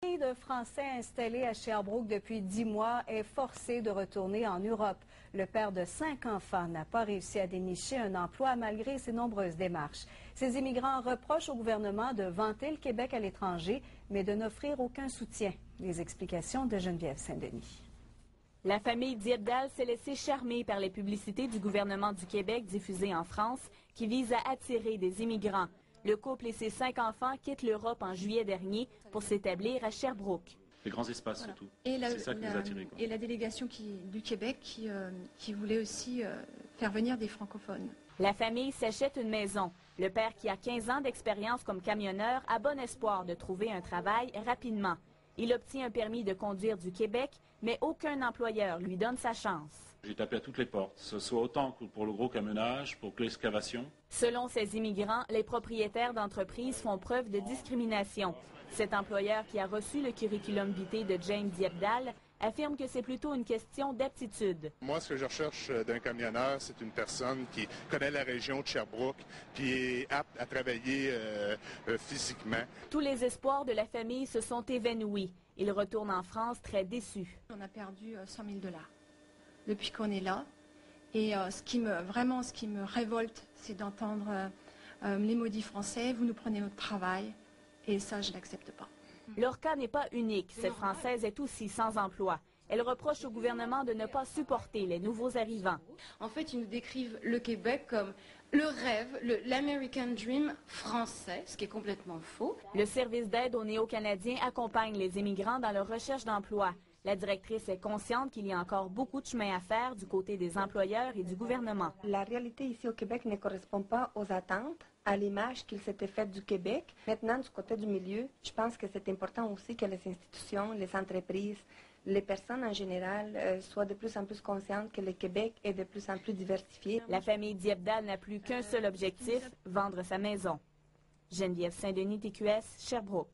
Une famille de Français installés à Sherbrooke depuis 10 mois est forcée de retourner en Europe. Le père de 5 enfants n'a pas réussi à dénicher un emploi malgré ses nombreuses démarches. Ces immigrants reprochent au gouvernement de vanter le Québec à l'étranger, mais de n'offrir aucun soutien. Les explications de Geneviève Saint-Denis. La famille Diepdal s'est laissée charmer par les publicités du gouvernement du Québec diffusées en France qui visent à attirer des immigrants. Le couple et ses 5 enfants quittent l'Europe en juillet dernier pour s'établir à Sherbrooke. Les grands espaces, Voilà. surtout. C'est ça qui nous a attirés. Et la délégation du Québec qui voulait aussi faire venir des francophones. La famille s'achète une maison. Le père, qui a 15 ans d'expérience comme camionneur, a bon espoir de trouver un travail rapidement. Il obtient un permis de conduire du Québec, mais aucun employeur lui donne sa chance. J'ai tapé à toutes les portes, ce soit autant pour le gros camionnage, pour l'excavation. Selon ces immigrants, les propriétaires d'entreprises font preuve de discrimination. Cet employeur, qui a reçu le curriculum vitae de James Diepdal, affirme que c'est plutôt une question d'aptitude. Moi, ce que je recherche d'un camionneur, c'est une personne qui connaît la région de Sherbrooke, qui est apte à travailler physiquement. Tous les espoirs de la famille se sont évanouis. Ils retournent en France très déçus. On a perdu 100 000 $ depuis qu'on est là. Et ce qui me révolte, c'est d'entendre les maudits français, vous nous prenez notre travail, et ça, je ne l'accepte pas. Leur cas n'est pas unique. Cette Française est aussi sans emploi. Elle reproche au gouvernement de ne pas supporter les nouveaux arrivants. En fait, ils nous décrivent le Québec comme le rêve, l'American Dream français, ce qui est complètement faux. Le service d'aide aux Néo-Canadiens accompagne les immigrants dans leur recherche d'emploi. La directrice est consciente qu'il y a encore beaucoup de chemin à faire du côté des employeurs et du gouvernement. La réalité ici au Québec ne correspond pas aux attentes, à l'image qu'il s'était faite du Québec. Maintenant, du côté du milieu, je pense que c'est important aussi que les institutions, les entreprises, les personnes en général soient de plus en plus conscientes que le Québec est de plus en plus diversifié. La famille Diepdal n'a plus qu'un seul objectif, vendre sa maison. Geneviève Saint-Denis, TQS, Sherbrooke.